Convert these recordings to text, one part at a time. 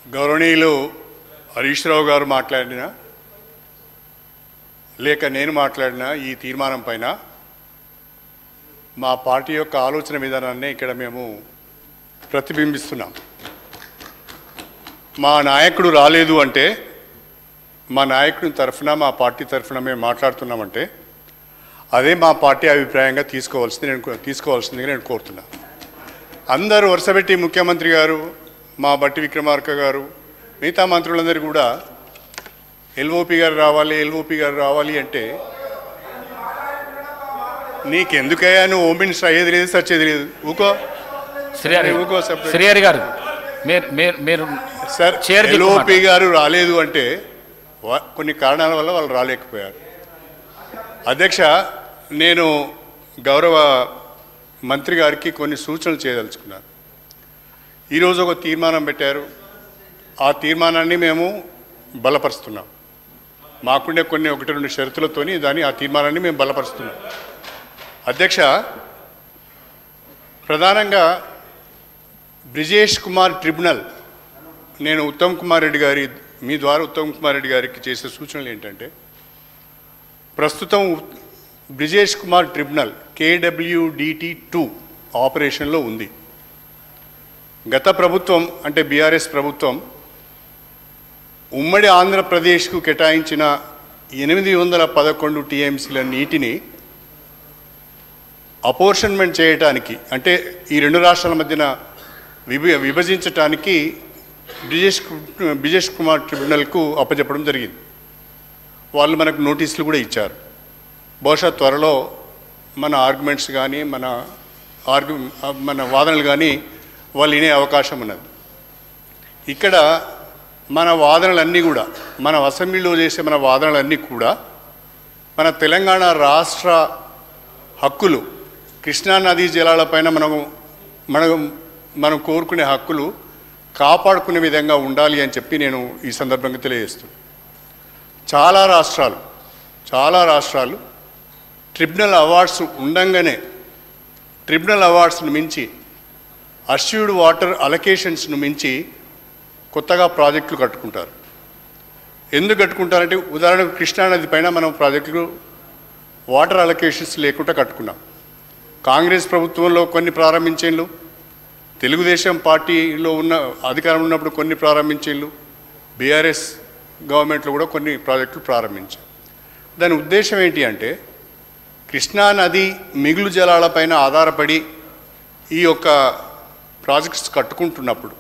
గౌరవనీయులు హరీష్ రావు గారు మాట్లాడిన లేక నేను మాట్లాడిన ఈ తీర్మానం పైన మా పార్టీ యొక్క ఆలోచన విధానాన్ని ఇక్కడ మేము ప్రతిబింబిస్తున్నాం. మా నాయకుడు రాలేదు అంటే, మా నాయకుడి తరఫున మా పార్టీ తరఫున మేము మాట్లాడుతున్నామంటే అదే మా పార్టీ అభిప్రాయంగా తీసుకోవాల్సిందిగా నేను కోరుతున్నాను. అందరూ వరుసపెట్టి ముఖ్యమంత్రి గారు, మా బట్టి విక్రమార్క గారు, మిగతా మంత్రులందరూ కూడా ఎల్ఓపి గారు రావాలి అంటే నీకెందుకయ్యా, నువ్వు హోమ్ మినిస్టర్ అయ్యేది లేదు, సచ్చేది లేదు, ఊకో శ్రీహరి గారు. మీరు సార్, ఎల్ఓపి గారు రాలేదు అంటే కొన్ని కారణాల వల్ల వాళ్ళు రాలేకపోయారు. అధ్యక్ష, నేను గౌరవ మంత్రి గారికి కొన్ని సూచనలు చేయదలుచుకున్నాను. ఈరోజు ఒక తీర్మానం పెట్టారు. ఆ తీర్మానాన్ని మేము బలపరుస్తున్నాం. మాకుండే కొన్ని 1-2 షరతులతోని ఆ తీర్మానాన్ని మేము బలపరుస్తున్నాం. అధ్యక్ష, ప్రధానంగా బ్రిజేష్ కుమార్ ట్రిబ్యునల్, నేను ఉత్తమ్ కుమార్ రెడ్డి గారి, మీ ద్వారా ఉత్తమ్ కుమార్ రెడ్డి గారికి చేసే సూచనలు ఏంటంటే, ప్రస్తుతం బ్రిజేష్ కుమార్ ట్రిబ్యునల్ KWDT2 ఆపరేషన్లో ఉంది. గత ప్రభుత్వం అంటే బీఆర్ఎస్ ప్రభుత్వం ఉమ్మడి ఆంధ్రప్రదేశ్కు కేటాయించిన 811 TMCల నీటిని అపోర్షన్మెంట్ చేయడానికి, అంటే ఈ 2 రాష్ట్రాల మధ్యన విభజించటానికి బ్రిజేష్ కుమార్ ట్రిబ్యునల్కు అప్పచెప్పడం జరిగింది. వాళ్ళు మనకు నోటీసులు కూడా ఇచ్చారు. బహుశా త్వరలో మన ఆర్గ్యుమెంట్స్ కానీ మన వాదనలు కానీ వాళ్ళు వినే అవకాశం ఉన్నది. ఇక్కడ మన వాదనలన్నీ కూడా, మన అసెంబ్లీలో చేసే మన వాదనలన్నీ కూడా మన తెలంగాణ రాష్ట్ర హక్కులు, కృష్ణా నదీ జలాలపైన మనం కోరుకునే హక్కులు కాపాడుకునే విధంగా ఉండాలి అని చెప్పి నేను ఈ సందర్భంగా తెలియజేస్తున్నాను. చాలా రాష్ట్రాలు ట్రిబ్యునల్ అవార్డ్స్ ఉండంగానే, ట్రిబ్యునల్ అవార్డ్స్ను మించి, అష్యూర్డ్ వాటర్ అలొకేషన్స్ను మించి కొత్తగా ప్రాజెక్టులు కట్టుకుంటారు. ఎందుకు కట్టుకుంటారంటే, ఉదాహరణకు కృష్ణానది పైన మనం ప్రాజెక్టులు వాటర్ అలొకేషన్స్ లేకుండా కట్టుకున్నాం. కాంగ్రెస్ ప్రభుత్వంలో కొన్ని ప్రారంభించేళ్ళు, తెలుగుదేశం పార్టీలో ఉన్న అధికారం ఉన్నప్పుడు కొన్ని ప్రారంభించేళ్ళు, బీఆర్ఎస్ గవర్నమెంట్లో కూడా కొన్ని ప్రాజెక్టులు ప్రారంభించారు. దాని ఉద్దేశం ఏంటి అంటే, కృష్ణానది మిగులు జలాలపైన ఆధారపడి ఈ యొక్క ప్రాజెక్ట్స్ కట్టుకుంటున్నప్పుడు,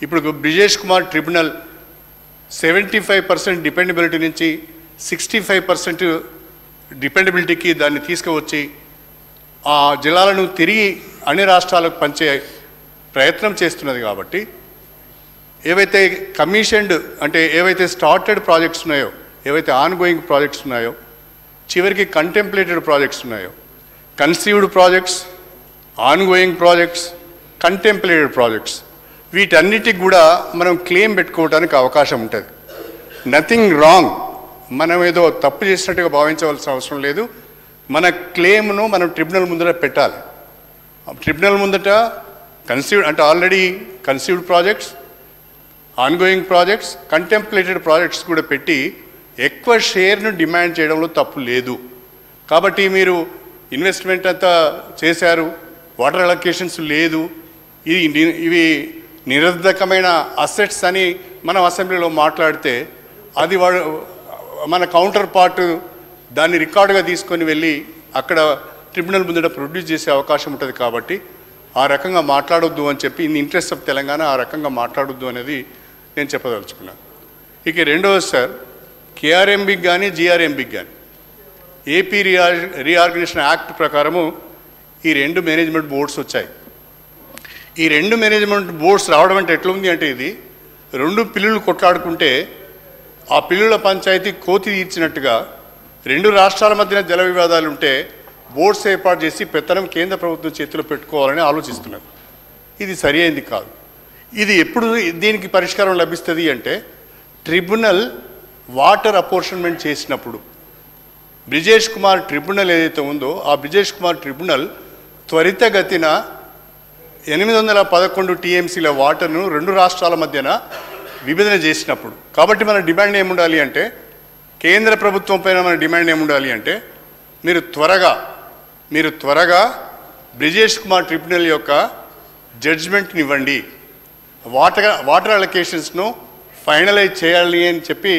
ఇప్పుడు బ్రిజేష్ కుమార్ ట్రిబ్యునల్ 75% డిపెండబిలిటీ నుంచి 65% డిపెండబిలిటీకి దాన్ని తీసుకువచ్చి ఆ జలాలను తిరిగి అన్ని రాష్ట్రాలకు పంచే ప్రయత్నం చేస్తున్నది. కాబట్టి ఏవైతే కమిషన్డ్, అంటే ఏవైతే స్టార్టెడ్ ప్రాజెక్ట్స్ ఉన్నాయో, ఏవైతే ఆన్గోయింగ్ ప్రాజెక్ట్స్ ఉన్నాయో, చివరికి కంటెంప్లేటెడ్ ప్రాజెక్ట్స్ ఉన్నాయో, conceived projects, ongoing projects, contemplated projects, వీటన్నిటికి కూడా మనం క్లెయిమ్ పెట్టుకోవడానికి అవకాశం ఉంటుంది. నథింగ్ రాంగ్, మనం ఏదో తప్పు చేసినట్టుగా భావించవలసిన అవసరం లేదు. మన క్లెయిమ్ను మనం ట్రిబ్యునల్ ముందర పెట్టాలి. ట్రిబ్యునల్ ముందట కన్సీవ్డ్ అంటే already conceived projects, ongoing projects, contemplated projects కూడా పెట్టి ఎక్కువ షేర్ను డిమాండ్ చేయడంలో తప్పు లేదు. కాబట్టి మీరు ఇన్వెస్ట్మెంట్ అంతా చేశారు, వాటర్ అలొకేషన్స్ లేదు, ఇవి నిరర్ధకమైన అసెట్స్ అని మనం అసెంబ్లీలో మాట్లాడితే అది మన కౌంటర్ పార్ట్ దాన్ని రికార్డుగా తీసుకొని వెళ్ళి అక్కడ ట్రిబ్యునల్ ముందట ప్రొడ్యూస్ చేసే అవకాశం ఉంటుంది. కాబట్టి ఆ రకంగా మాట్లాడొద్దు అని చెప్పి, ఇన్ ఇంట్రెస్ట్ ఆఫ్ తెలంగాణ ఆ రకంగా మాట్లాడొద్దు అనేది నేను చెప్పదలుచుకున్నాను. ఇక రెండవది సార్, KRMBకి కానీ GRMBకి కానీ ఏపీ రీఆర్గనైజేషన్ యాక్ట్ ప్రకారము ఈ 2 మేనేజ్మెంట్ బోర్డ్స్ వచ్చాయి. ఈ 2 మేనేజ్మెంట్ బోర్డ్స్ రావడం అంటే ఎట్లుంది అంటే, ఇది 2 పిల్లులు కొట్లాడుకుంటే ఆ పిల్లుల పంచాయతీ కోతి తీర్చినట్టుగా 2 రాష్ట్రాల మధ్యన జల వివాదాలు ఉంటే బోర్డ్స్ ఏర్పాటు చేసి పెత్తనం కేంద్ర ప్రభుత్వం చేతిలో పెట్టుకోవాలని ఆలోచిస్తున్నారు. ఇది సరి అయింది కాదు. ఇది ఎప్పుడు దీనికి పరిష్కారం లభిస్తుంది అంటే, ట్రిబ్యునల్ వాటర్ అపోర్షన్మెంట్ చేసినప్పుడు. బ్రిజేష్ కుమార్ ట్రిబ్యునల్ ఏదైతే ఉందో, ఆ బ్రిజేష్ కుమార్ ట్రిబ్యునల్ త్వరితగతిన 811 టీఎంసీల వాటర్ను 2 రాష్ట్రాల మధ్యన విభజన చేసినప్పుడు, కాబట్టి మన డిమాండ్ ఏముండాలి అంటే, కేంద్ర ప్రభుత్వం పైన మన డిమాండ్ ఏముండాలి అంటే, మీరు త్వరగా బ్రిజేష్ కుమార్ ట్రిబ్యునల్ యొక్క జడ్జిమెంట్ని ఇవ్వండి, వాటర్ అలొకేషన్స్ను ఫైనలైజ్ చేయాలి అని చెప్పి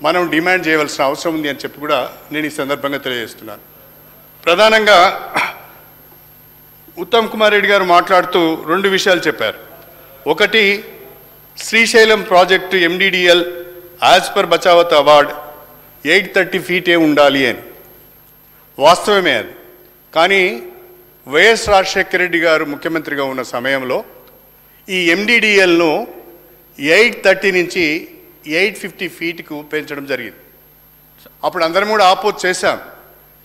మనం డిమాండ్ చేయవలసిన అవసరం ఉంది అని చెప్పి కూడా నేను ఈ సందర్భంగా తెలియజేస్తున్నాను. ప్రధానంగా ఉత్తమ్ కుమార్ రెడ్డి గారు మాట్లాడుతూ 2 విషయాలు చెప్పారు. ఒకటి, Srisailam project MDDL as per Bachawat award 830 ఫీటే ఉండాలి అని. వాస్తవమే అది. కానీ వైఎస్ రాజశేఖర రెడ్డి గారు ముఖ్యమంత్రిగా ఉన్న సమయంలో ఈ ఎండిడిఎల్ను 830 నుంచి 850 ఫీట్కు పెంచడం జరిగింది. అప్పుడు అందరం కూడా ఆపోజ్ చేశాం.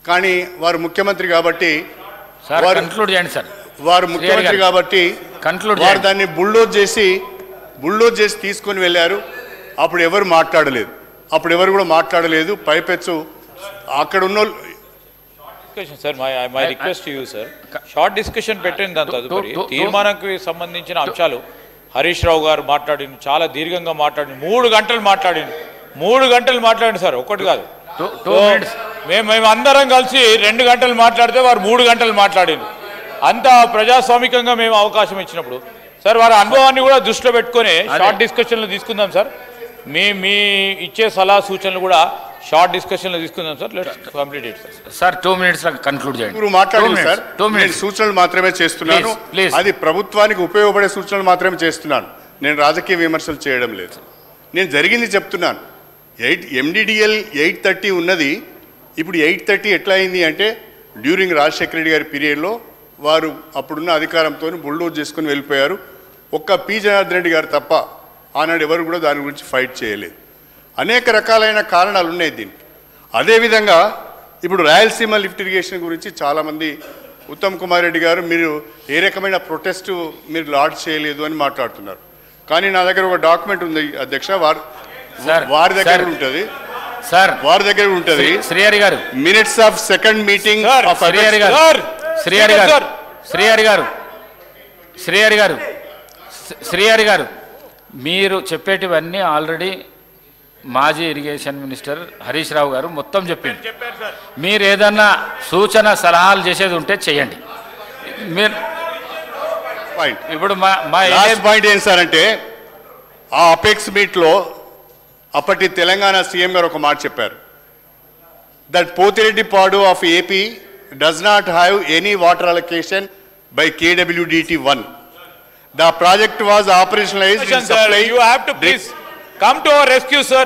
కానీ వారు ముఖ్యమంత్రి కాబట్టి వారు దాన్ని బుల్డోజ్ చేసి తీసుకొని వెళ్ళారు. అప్పుడు ఎవరు మాట్లాడలేదు. పైపెచ్చు అక్కడ ఉన్న sir my request to you sir, short discussion పెట్టండి. దాని తదుపరి తీర్మానానికి సంబంధించిన అంశాలు హరీష్ రావు గారు మాట్లాడింది, చాలా దీర్ఘంగా మాట్లాడింది, 3 గంటలు మాట్లాడింది సార్, ఒకటి కాదు. మేము అందరం కలిసి 2 గంటలు మాట్లాడితే వారు 3 గంటలు మాట్లాడింది. అంత ప్రజాస్వామికంగా మేము అవకాశం ఇచ్చినప్పుడు సార్ వారి అనుభవాన్ని కూడా దృష్టిలో పెట్టుకొని షార్ట్ డిస్కషన్లు తీసుకుందాం సార్. మీ ఇచ్చే సలహా సూచనలు కూడా షార్ట్ డిస్కషన్లో తీసుకుందాం sir. Let's complete it sir. 2 minutes conclude చేయండి. మీరు మాట్లాడండి సార్. 2 minutes సూచనలు మాత్రమే చేస్తున్నాను. అది ప్రభుత్వానికి ఉపయోగపడే సూచనలు మాత్రమే చేస్తున్నాను. నేను రాజకీయ విమర్శలు చేయడం లేదు. నేను జరిగింది చెప్తున్నాను. ఎండిడిఎల్ 830 ఉన్నది. ఇప్పుడు 830 ఎట్లా అయింది అంటే, డ్యూరింగ్ రాజశేఖర రెడ్డి గారి పీరియడ్లో వారు అప్పుడున్న అధికారంతో బుల్డోజ్ చేసుకుని వెళ్ళిపోయారు. ఒక్క పి జనార్దన్ రెడ్డి గారు తప్ప ఆనాడు ఎవరు కూడా దాని గురించి ఫైట్ చేయలేదు. అనేక రకాలైన కారణాలు ఉన్నాయి దీనికి. అదేవిధంగా ఇప్పుడు రాయలసీమ లిఫ్ట్ ఇరిగేషన్ గురించి చాలామంది ఉత్తమ్ కుమార్ రెడ్డి గారు మీరు ఏ రకమైన ప్రొటెస్ట్ మీరు లాడ్జ్ చేయలేదు అని మాట్లాడుతున్నారు. కానీ నా దగ్గర ఒక డాక్యుమెంట్ ఉంది అధ్యక్ష, వారి దగ్గర ఉంటుంది శ్రీహరి గారు minutes of second meeting Srihari గారు మీరు చెప్పేటివన్నీ ఆల్రెడీ మాజీ ఇరిగేషన్ మినిస్టర్ హరీష్ రావు గారు మొత్తం చెప్పింది. మీరు ఏదన్నా సూచన సలహాలు చేసేది ఉంటే చేయండి. మీరు ఇప్పుడు మా పాయింట్ ఏం సార్ అంటే, ఆ అపెక్స్ మీట్లో అప్పటి తెలంగాణ సీఎం గారు ఒక మాట చెప్పారు, that Pothireddypadu of AP does not have any water allocation by KWDT1. The project was operationalized in supply. You have to please come to our rescue, sir.